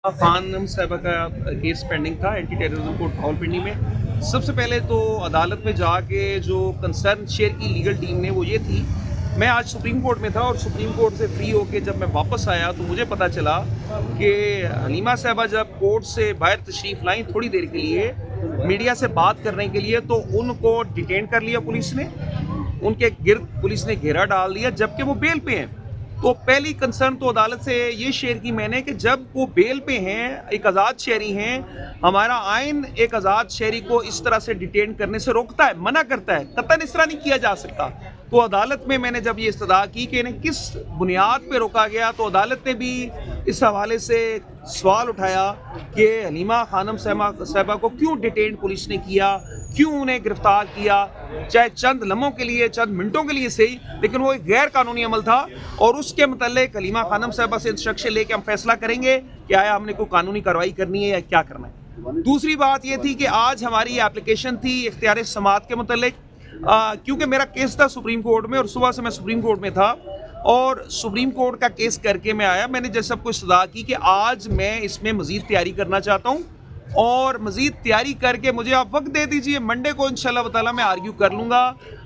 खानम साहिबा का case pending था एंटी टेररिज्म कोर्ट रावलपिंडी में। सबसे पहले तो अदालत में जाके जो कंसर्न शेयर की लीगल टीम ने वो ये थी, मैं आज सुप्रीम कोर्ट में था और सुप्रीम कोर्ट से फ्री होके जब मैं वापस आया तो मुझे पता चला कि हलीमा साहिबा जब कोर्ट से बाहर तशरीफ़ लाई थोड़ी देर के लिए मीडिया से बात करने के लिए, तो उनको डिटेन कर लिया पुलिस ने, उनके गिर्द पुलिस ने घेरा डाल दिया जबकि वो बेल पे हैं। तो पहली कंसर्न तो अदालत से ये शेयर की मैंने कि जब वो बेल पे हैं, एक आज़ाद शहरी हैं, हमारा आइन एक आज़ाद शहरी को इस तरह से डिटेन करने से रोकता है, मना करता है, कतई इस तरह नहीं किया जा सकता। तो अदालत में मैंने जब ये इस्तदा की कि इन्हें किस बुनियाद पे रोका गया, तो अदालत ने भी इस हवाले से सवाल उठाया कि हलीमा खानम साहिबा को क्यों डिटेन पुलिस ने किया, क्यों उन्हें गिरफ्तार किया, चाहे चंद लम्हों के लिए, चंद मिनटों के लिए सही, लेकिन वो एक गैर कानूनी अमल था और उसके मुतल्लिक हलीमा खानम साहिबा से इंस्ट्रक्शन लेके हम फैसला करेंगे कि आया हमने कोई कानूनी कार्रवाई करनी है या क्या करना है। दूसरी बात ये थी कि आज हमारी एप्लीकेशन थी इख्तियार समात के मुतल्लिक, क्योंकि मेरा केस था सुप्रीम कोर्ट में और सुबह से मैं सुप्रीम कोर्ट में था और सुप्रीम कोर्ट का केस करके मैं आया। मैंने जैसे सबको सदा की कि आज मैं इसमें मज़ीद तैयारी करना चाहता हूँ और मज़ीद तैयारी करके मुझे आप वक्त दे दीजिए, मंडे को इंशाल्लाह ताला मैं आर्ग्यू कर लूँगा।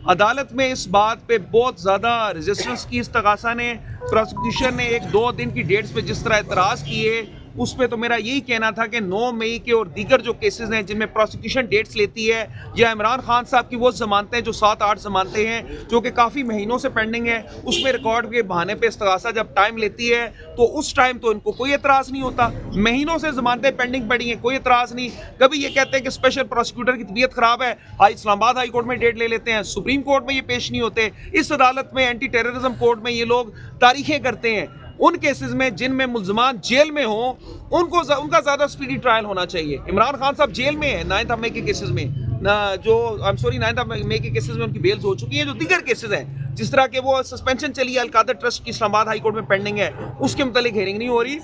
अदालत में इस बात पे बहुत ज़्यादा रेजिस्टेंस की, इस तकासा ने, प्रोसिक्यूशन ने 1-2 दिन की डेट्स पे जिस तरह एतराज़ किए, उस पे तो मेरा यही कहना था कि 9 मई के और दीगर जो केसेस हैं जिनमें प्रोसिक्यूशन डेट्स लेती है, या इमरान खान साहब की वो ज़मानतें जो 7-8 ज़मानतें हैं जो कि काफ़ी महीनों से पेंडिंग है, उसमें रिकॉर्ड के बहाने पे इस्तगासा जब टाइम लेती है तो उस टाइम तो इनको कोई एतराज़ नहीं होता। महीनों से ज़मानतें पेंडिंग पड़ी हैं, कोई एतराज़ नहीं। कभी ये कहते हैं कि स्पेशल प्रोसिक्यूटर की तबीयत ख़राब है, इस्लामाबाद हाई कोर्ट में डेट ले लेते हैं, सुप्रीम कोर्ट में ये पेश नहीं होते। इस अदालत में, एंटी टेररिज्म कोर्ट में ये लोग तारीखें करते हैं। उन केसेस में जिनमें मुल्ज़मान जेल में हों उनका ज़्यादा स्पीडी ट्रायल होना चाहिए। इमरान खान साहब जेल में है 9 मई के केसेस में, 9 मई के केसेस में उनकी बेल्स हो चुकी हैं। जो दीगर केसेस हैं जिस तरह के वो सस्पेंशन चली है अलकादर ट्रस्ट की इस्लामाबाद हाई कोर्ट में पेंडिंग है, उसके मुतालिक हेयरिंग नहीं हो रही।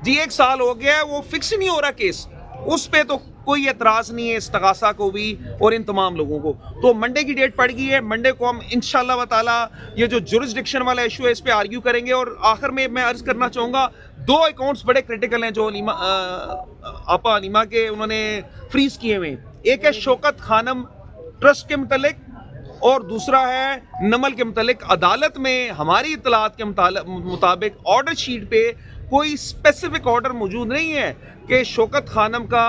जी 1 साल हो गया है, वो फिक्स ही नहीं हो रहा केस, उस पे तो कोई एतराज़ नहीं है इस्तगासा को भी और इन तमाम लोगों को। तो मंडे की डेट पड़ गई है, मंडे को हम इंशाल्लाह ताला ये जो जुरिस्डिक्शन वाला इशू है इस पे आर्ग्यू करेंगे। और आखिर में मैं अर्ज़ करना चाहूँगा, 2 अकाउंट्स बड़े क्रिटिकल हैं जो आपा हलीमा के उन्होंने फ्रीज किए हुए हैं। एक है शौकत खानम ट्रस्ट के मुतल्लिक और दूसरा है नमल के मुतल्लिक। अदालत में हमारी इत्तलात के मुताबिक ऑर्डर शीट पे कोई स्पेसिफिक ऑर्डर मौजूद नहीं है कि शौकत खानम का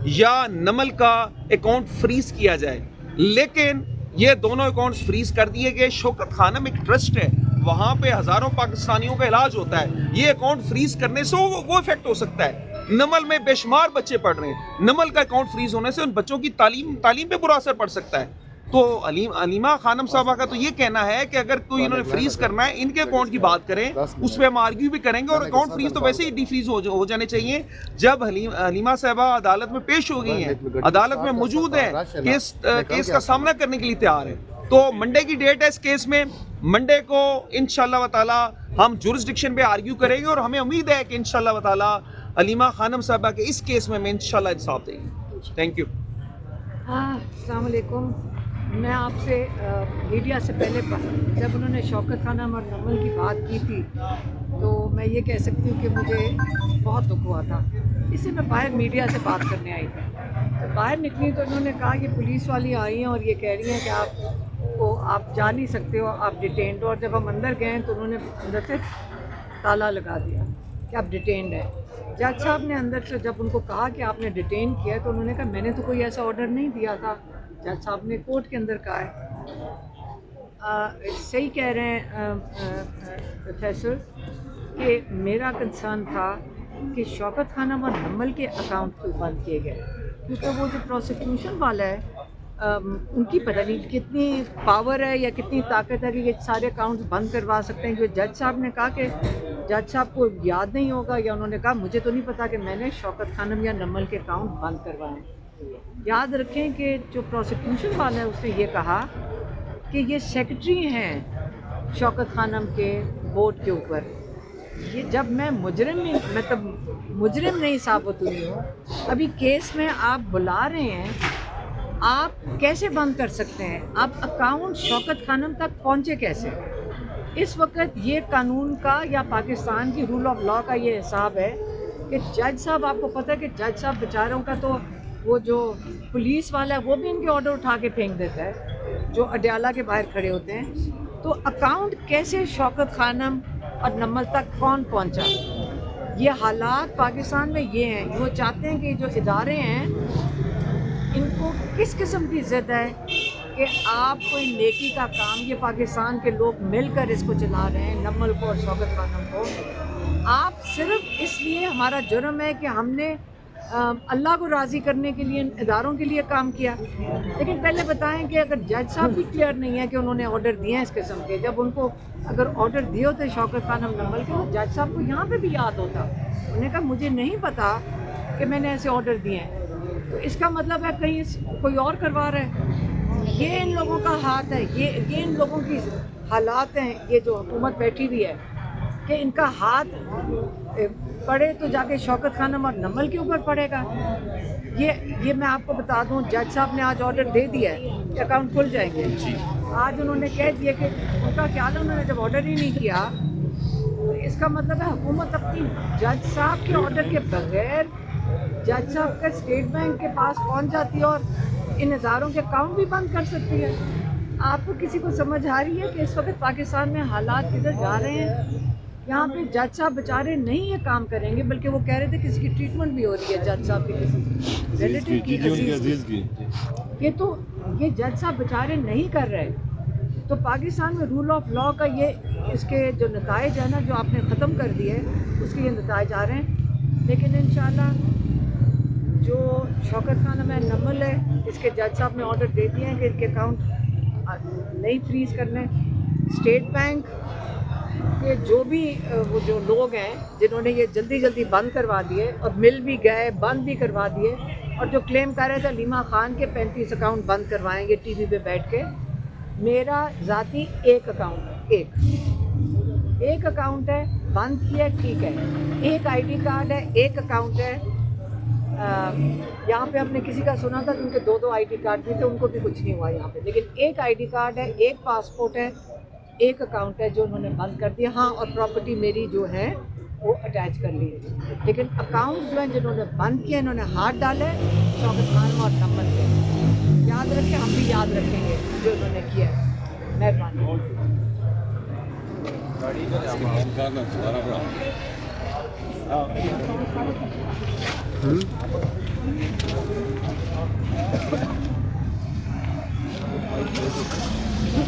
या नमल का अकाउंट फ्रीज किया जाए, लेकिन ये दोनों अकाउंट्स फ्रीज कर दिए गए। शौकत खानम एक ट्रस्ट है, वहाँ पे हज़ारों पाकिस्तानियों का इलाज होता है, ये अकाउंट फ्रीज करने से वो इफेक्ट हो सकता है। नमल में बेशुमार बच्चे पढ़ रहे हैं, नमल का अकाउंट फ्रीज होने से उन बच्चों की तालीम पे बुरा असर पड़ सकता है। तो हलीमा खानम साहबा का तो ये कहना है कि अगर कोई इन्होंने फ्रीज करना है, इनके अकाउंट की बात करें, उस पर हम आर्ग्यू भी करेंगे। और अकाउंट फ्रीज तो वैसे ही डिफ्रीज हो जाने चाहिए जब हलीमा साहबा अदालत में पेश हो गई हैं, अदालत में मौजूद है, केस का सामना करने के लिए तैयार है। तो मंडे की डेट है इस केस में, मंडे को इंशाल्लाह ताला हम जुरिस्डिक्शन पे आर्ग्यू करेंगे और हमें उम्मीद है कि इंशाल्लाह ताला हलीमा खानम साहबा के इस केस में हमें इंशाल्लाह इंसाफ देंगे। Thank you. अस्सलाम वालेकुम। मैं आपसे मीडिया से पहले जब उन्होंने शौकत खानम और नमल की बात की थी तो मैं ये कह सकती हूँ कि मुझे बहुत दुख हुआ था। इससे मैं बाहर मीडिया से बात करने आई थी, तो बाहर निकली तो इन्होंने कहा कि पुलिस वाली आई हैं और ये कह रही हैं कि आप जा नहीं सकते हो, आप डिटेन्ड हो। और जब हम अंदर गए तो उन्होंने अंदर से ताला लगा दिया कि आप डिटेन्ड हैं। जज साहब ने अंदर से जब उनको कहा कि आपने डिटेन किया है तो उन्होंने कहा मैंने तो कोई ऐसा ऑर्डर नहीं दिया था। जज साहब ने कोर्ट के अंदर कहा है। सही कह रहे हैं प्रोफेसर कि मेरा कंसर्न था कि शौकत खानम और नमल के अकाउंट क्यों बंद किए गए, क्योंकि वो जो प्रोसिक्यूशन वाला है उनकी पता नहीं कितनी पावर है या कितनी ताकत है कि ये सारे अकाउंट्स बंद करवा सकते हैं। क्योंकि जज साहब ने कहा कि जज साहब को याद नहीं होगा या उन्होंने कहा मुझे तो नहीं पता कि मैंने शौकत खानम या नमल के अकाउंट बंद करवाएं। याद रखें कि जो प्रोसिक्यूशन वाला है उसने ये कहा कि ये सेक्रेटरी हैं शौकत खानम के बोर्ड के ऊपर। ये जब मैं मुजरिम नहीं साबित हुई हूँ, अभी केस में आप बुला रहे हैं, आप कैसे बंद कर सकते हैं? आप अकाउंट शौकत खानम तक पहुँचे कैसे? इस वक्त ये कानून का या पाकिस्तान की रूल ऑफ लॉ का ये हिसाब है कि जज साहब, आपको पता है कि जज साहब बेचारों का तो वो जो पुलिस वाला है वो भी इनके ऑर्डर उठा के फेंक देता है जो अडयाला के बाहर खड़े होते हैं। तो अकाउंट कैसे शौकत खानम और नमल तक कौन पहुंचा? ये हालात पाकिस्तान में ये हैं। वो चाहते हैं कि जो इदारे हैं इनको किस किस्म की ज़िद है कि आप कोई नेकी का काम, ये पाकिस्तान के लोग मिलकर इसको चला रहे हैं, नमल को और शौकत खानम को। आप सिर्फ इसलिए, हमारा जुर्म है कि हमने अल्लाह को राज़ी करने के लिए इदारों के लिए काम किया। लेकिन पहले बताएं कि अगर जज साहब भी क्लियर नहीं है कि उन्होंने ऑर्डर दिए हैं इस किस्म के, जब उनको अगर ऑर्डर दिए होते शौकत खानम नमल के, तो जज साहब को यहाँ पे भी याद होता। उन्होंने कहा मुझे नहीं पता कि मैंने ऐसे ऑर्डर दिए हैं। तो इसका मतलब है कहीं कोई और करवा रहा है। ये इन लोगों का हाथ है, ये इन लोगों की हालात हैं। ये जो हुकूमत बैठी हुई है कि इनका हाथ पड़े तो जाके शौकत खानम और नमल के ऊपर पड़ेगा। ये मैं आपको बता दूं, जज साहब ने आज ऑर्डर दे दिया है कि अकाउंट खुल जाएंगे। आज उन्होंने कह दिया कि उनका ख्याल है, उन्होंने जब ऑर्डर ही नहीं किया तो इसका मतलब है हुकूमत अपनी जज साहब के ऑर्डर के बगैर जज साहब के स्टेट बैंक के पास पहुंच जाती है और इन इदारों के अकाउंट भी बंद कर सकती है। आपको किसी को समझ आ रही है कि इस वक्त पाकिस्तान में हालात किधर जा रहे हैं? यहाँ पे जज साहब बेचारे नहीं ये काम करेंगे, बल्कि वो कह रहे थे किसी की ट्रीटमेंट भी हो रही है जज साहब की, किसी रिलेटिव की, अजीज की। ये जज साहब बेचारे नहीं कर रहे। तो पाकिस्तान में रूल ऑफ लॉ का ये, इसके जो नताइज है ना, जो आपने ख़त्म कर दिए, उसके ये नताइज आ रहे हैं। लेकिन इंशाल्लाह जो शौकत खानम है, नमल है, इसके जज साहब ने ऑर्डर दे दिए हैं कि इनके अकाउंट नहीं फ्रीज़ करने। स्टेट बैंक के जो भी वो जो लोग हैं जिन्होंने ये जल्दी जल्दी बंद करवा दिए और मिल भी गए, बंद भी करवा दिए, और जो क्लेम कर रहे थे लीमा खान के 35 अकाउंट बंद करवाएंगे टीवी पे बैठ के, मेरा ज़ाती एक अकाउंट है, एक अकाउंट है, बंद किया, ठीक है। एक आईडी कार्ड है, एक अकाउंट है। यहाँ पे हमने किसी का सुना था कि उनके दो आईडी कार्ड भी थे, उनको भी कुछ नहीं हुआ यहाँ पे। लेकिन एक आईडी कार्ड है, एक पासपोर्ट है, एक अकाउंट है जो उन्होंने बंद कर दिया। हाँ, और प्रॉपर्टी मेरी जो है वो अटैच कर ली है। लेकिन अकाउंट जो है जिन्होंने बंद किया, इन्होंने हाथ डाले शौकत खानम और नमल पे। याद रखें, हम भी याद रखेंगे जो उन्होंने किया है। मेहरबानी।